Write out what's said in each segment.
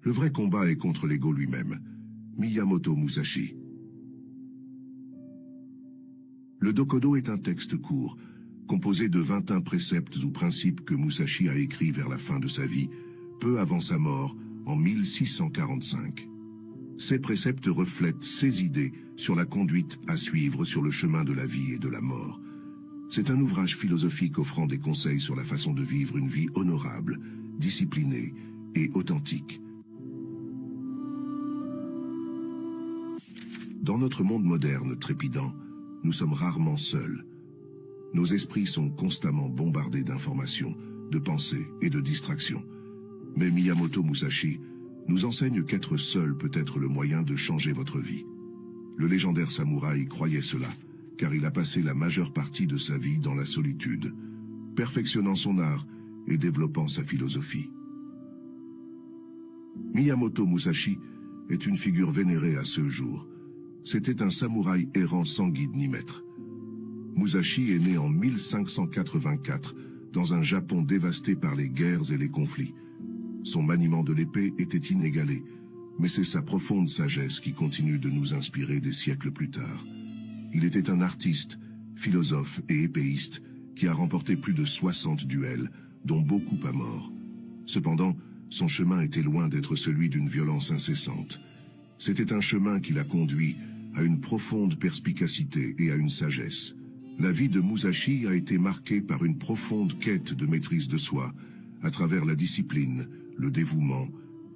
Le vrai combat est contre l'ego lui-même. Miyamoto Musashi. Le Dokodo est un texte court, composé de 21 préceptes ou principes que Musashi a écrits vers la fin de sa vie, peu avant sa mort, en 1645. Ces préceptes reflètent ses idées sur la conduite à suivre sur le chemin de la vie et de la mort. C'est un ouvrage philosophique offrant des conseils sur la façon de vivre une vie honorable, disciplinée et authentique. Dans notre monde moderne trépidant, nous sommes rarement seuls. Nos esprits sont constamment bombardés d'informations, de pensées et de distractions. Mais Miyamoto Musashi nous enseigne qu'être seul peut être le moyen de changer votre vie. Le légendaire samouraï croyait cela, car il a passé la majeure partie de sa vie dans la solitude, perfectionnant son art et développant sa philosophie. Miyamoto Musashi est une figure vénérée à ce jour. C'était un samouraï errant sans guide ni maître. Musashi est né en 1584 dans un Japon dévasté par les guerres et les conflits. Son maniement de l'épée était inégalé, mais c'est sa profonde sagesse qui continue de nous inspirer des siècles plus tard. Il était un artiste, philosophe et épéiste qui a remporté plus de 60 duels, dont beaucoup à mort. Cependant, son chemin était loin d'être celui d'une violence incessante. C'était un chemin qui l'a conduit à une profonde perspicacité et à une sagesse. La vie de Musashi a été marquée par une profonde quête de maîtrise de soi, à travers la discipline, le dévouement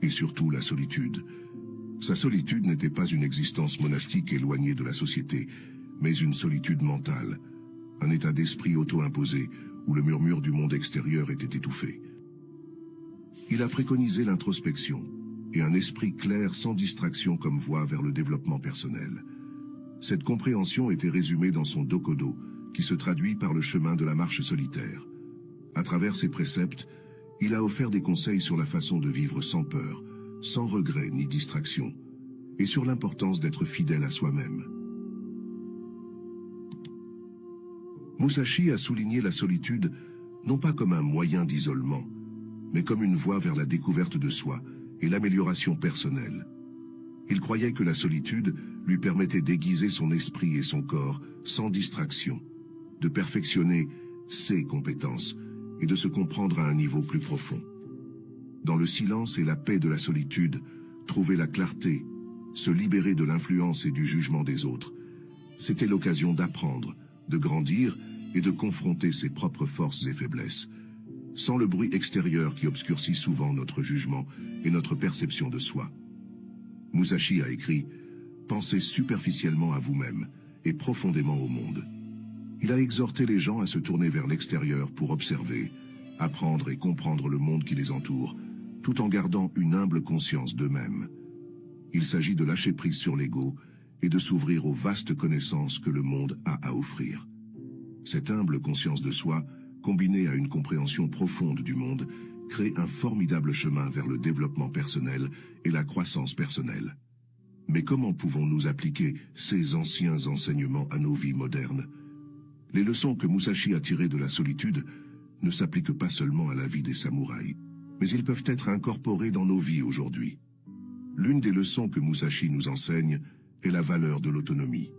et surtout la solitude. Sa solitude n'était pas une existence monastique éloignée de la société, mais une solitude mentale, un état d'esprit auto-imposé où le murmure du monde extérieur était étouffé. Il a préconisé l'introspection et un esprit clair sans distraction comme voie vers le développement personnel. Cette compréhension était résumée dans son Dokodo, qui se traduit par le chemin de la marche solitaire. À travers ses préceptes, il a offert des conseils sur la façon de vivre sans peur, sans regret ni distraction, et sur l'importance d'être fidèle à soi-même. Musashi a souligné la solitude non pas comme un moyen d'isolement, mais comme une voie vers la découverte de soi et l'amélioration personnelle. Il croyait que la solitude lui permettait d'aiguiser son esprit et son corps sans distraction, de perfectionner ses compétences et de se comprendre à un niveau plus profond. Dans le silence et la paix de la solitude, trouver la clarté, se libérer de l'influence et du jugement des autres, c'était l'occasion d'apprendre, de grandir et de confronter ses propres forces et faiblesses, sans le bruit extérieur qui obscurcit souvent notre jugement et notre perception de soi. Musashi a écrit « Pensez superficiellement à vous-même et profondément au monde ». Il a exhorté les gens à se tourner vers l'extérieur pour observer, apprendre et comprendre le monde qui les entoure, tout en gardant une humble conscience d'eux-mêmes. Il s'agit de lâcher prise sur l'ego et de s'ouvrir aux vastes connaissances que le monde a à offrir. Cette humble conscience de soi, combinée à une compréhension profonde du monde, crée un formidable chemin vers le développement personnel et la croissance personnelle. Mais comment pouvons-nous appliquer ces anciens enseignements à nos vies modernes? Les leçons que Musashi a tirées de la solitude ne s'appliquent pas seulement à la vie des samouraïs, mais ils peuvent être incorporés dans nos vies aujourd'hui. L'une des leçons que Musashi nous enseigne est la valeur de l'autonomie.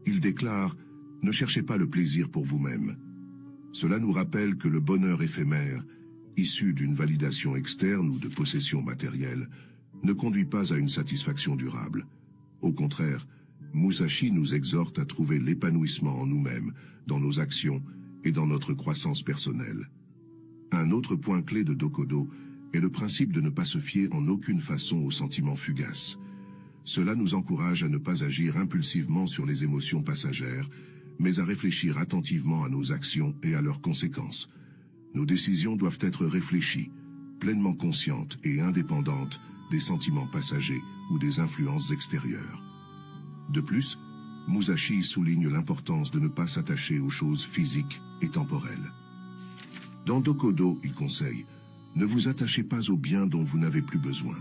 Il déclare « Ne cherchez pas le plaisir pour vous-même ». Cela nous rappelle que le bonheur éphémère, issu d'une validation externe ou de possession matérielle, ne conduit pas à une satisfaction durable. Au contraire, Musashi nous exhorte à trouver l'épanouissement en nous-mêmes, dans nos actions et dans notre croissance personnelle. Un autre point clé de Dokodo est le principe de ne pas se fier en aucune façon aux sentiments fugaces. Cela nous encourage à ne pas agir impulsivement sur les émotions passagères, mais à réfléchir attentivement à nos actions et à leurs conséquences. Nos décisions doivent être réfléchies, pleinement conscientes et indépendantes des sentiments passagers ou des influences extérieures. De plus, Musashi souligne l'importance de ne pas s'attacher aux choses physiques et temporelles. Dans Dokodo, il conseille « Ne vous attachez pas aux biens dont vous n'avez plus besoin ».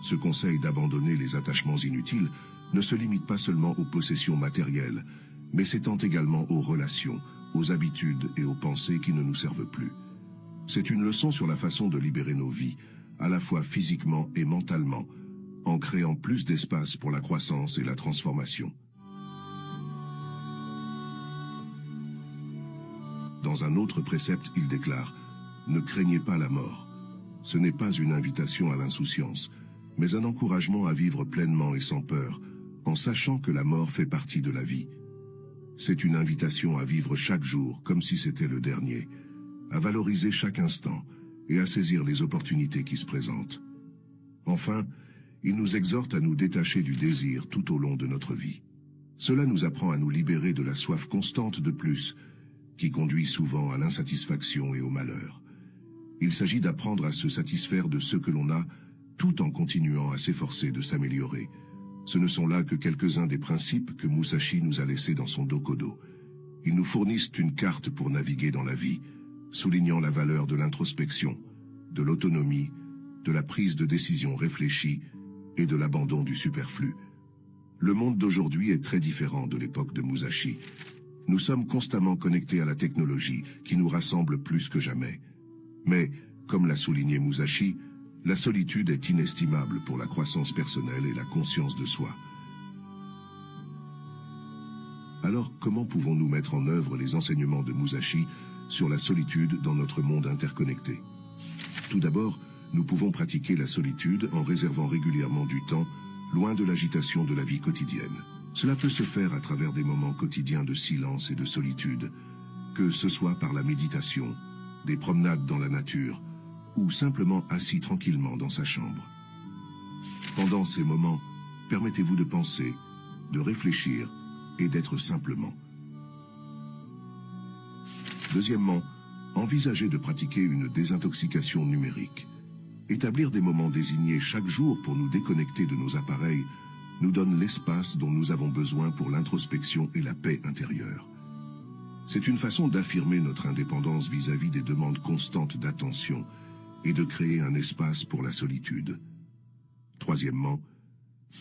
Ce conseil d'abandonner les attachements inutiles ne se limite pas seulement aux possessions matérielles, mais s'étend également aux relations, aux habitudes et aux pensées qui ne nous servent plus. C'est une leçon sur la façon de libérer nos vies, à la fois physiquement et mentalement, en créant plus d'espace pour la croissance et la transformation. Dans un autre précepte, il déclare « Ne craignez pas la mort. Ce n'est pas une invitation à l'insouciance, mais un encouragement à vivre pleinement et sans peur, en sachant que la mort fait partie de la vie. C'est une invitation à vivre chaque jour comme si c'était le dernier, à valoriser chaque instant et à saisir les opportunités qui se présentent. Enfin, il nous exhorte à nous détacher du désir tout au long de notre vie. Cela nous apprend à nous libérer de la soif constante de plus, qui conduit souvent à l'insatisfaction et au malheur. Il s'agit d'apprendre à se satisfaire de ce que l'on a, tout en continuant à s'efforcer de s'améliorer. Ce ne sont là que quelques-uns des principes que Musashi nous a laissés dans son Dokodo. Ils nous fournissent une carte pour naviguer dans la vie, soulignant la valeur de l'introspection, de l'autonomie, de la prise de décision réfléchie et de l'abandon du superflu. Le monde d'aujourd'hui est très différent de l'époque de Musashi. Nous sommes constamment connectés à la technologie qui nous rassemble plus que jamais. Mais, comme l'a souligné Musashi, la solitude est inestimable pour la croissance personnelle et la conscience de soi. Alors, comment pouvons-nous mettre en œuvre les enseignements de Musashi sur la solitude dans notre monde interconnecté? Tout d'abord, nous pouvons pratiquer la solitude en réservant régulièrement du temps, loin de l'agitation de la vie quotidienne. Cela peut se faire à travers des moments quotidiens de silence et de solitude, que ce soit par la méditation, des promenades dans la nature, ou simplement assis tranquillement dans sa chambre. Pendant ces moments, permettez-vous de penser, de réfléchir et d'être simplement. Deuxièmement, envisagez de pratiquer une désintoxication numérique. Établir des moments désignés chaque jour pour nous déconnecter de nos appareils nous donne l'espace dont nous avons besoin pour l'introspection et la paix intérieure. C'est une façon d'affirmer notre indépendance vis-à-vis des demandes constantes d'attention et de créer un espace pour la solitude. Troisièmement,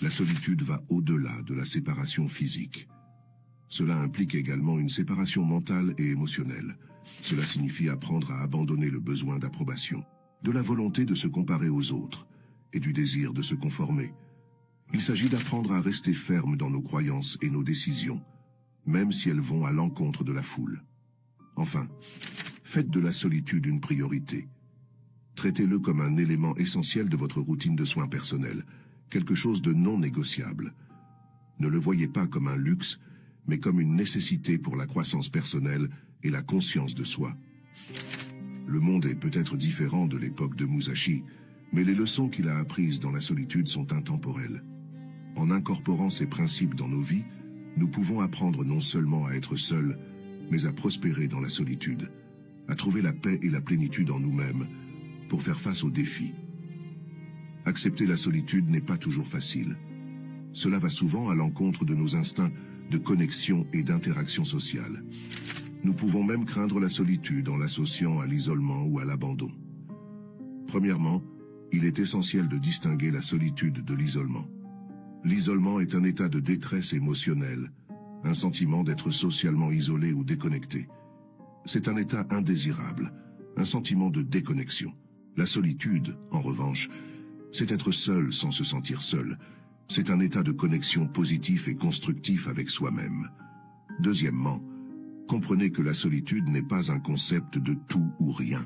la solitude va au-delà de la séparation physique. Cela implique également une séparation mentale et émotionnelle. Cela signifie apprendre à abandonner le besoin d'approbation, de la volonté de se comparer aux autres et du désir de se conformer. Il s'agit d'apprendre à rester ferme dans nos croyances et nos décisions, même si elles vont à l'encontre de la foule. Enfin, faites de la solitude une priorité. Traitez-le comme un élément essentiel de votre routine de soins personnels, quelque chose de non négociable. Ne le voyez pas comme un luxe, mais comme une nécessité pour la croissance personnelle et la conscience de soi. Le monde est peut-être différent de l'époque de Musashi, mais les leçons qu'il a apprises dans la solitude sont intemporelles. En incorporant ces principes dans nos vies, nous pouvons apprendre non seulement à être seuls, mais à prospérer dans la solitude, à trouver la paix et la plénitude en nous-mêmes, pour faire face aux défis. Accepter la solitude n'est pas toujours facile. Cela va souvent à l'encontre de nos instincts de connexion et d'interaction sociale. Nous pouvons même craindre la solitude en l'associant à l'isolement ou à l'abandon. Premièrement, il est essentiel de distinguer la solitude de l'isolement. L'isolement est un état de détresse émotionnelle, un sentiment d'être socialement isolé ou déconnecté. C'est un état indésirable, un sentiment de déconnexion. La solitude, en revanche, c'est être seul sans se sentir seul. C'est un état de connexion positif et constructif avec soi-même. Deuxièmement, comprenez que la solitude n'est pas un concept de tout ou rien.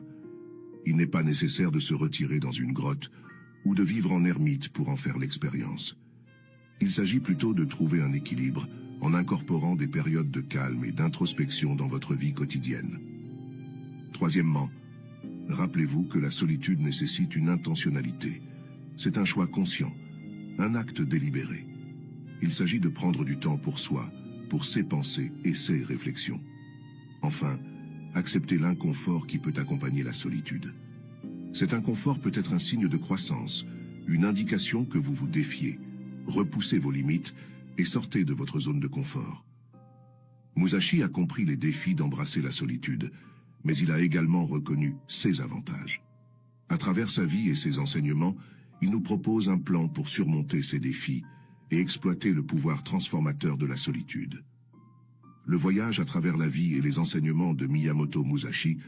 Il n'est pas nécessaire de se retirer dans une grotte ou de vivre en ermite pour en faire l'expérience. Il s'agit plutôt de trouver un équilibre en incorporant des périodes de calme et d'introspection dans votre vie quotidienne. Troisièmement, rappelez-vous que la solitude nécessite une intentionnalité. C'est un choix conscient, un acte délibéré. Il s'agit de prendre du temps pour soi, pour ses pensées et ses réflexions. Enfin, accepter l'inconfort qui peut accompagner la solitude. Cet inconfort peut être un signe de croissance, une indication que vous vous défiez. Repoussez vos limites et sortez de votre zone de confort. Musashi a compris les défis d'embrasser la solitude, mais il a également reconnu ses avantages. À travers sa vie et ses enseignements, il nous propose un plan pour surmonter ces défis et exploiter le pouvoir transformateur de la solitude. Le voyage à travers la vie et les enseignements de Miyamoto Musashi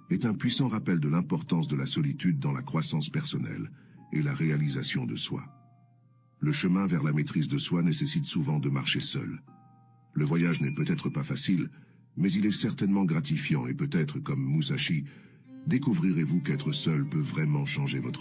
est un puissant rappel de l'importance de la solitude dans la croissance personnelle et la réalisation de soi. Le chemin vers la maîtrise de soi nécessite souvent de marcher seul. Le voyage n'est peut-être pas facile, mais il est certainement gratifiant et peut-être, comme Musashi, découvrirez-vous qu'être seul peut vraiment changer votre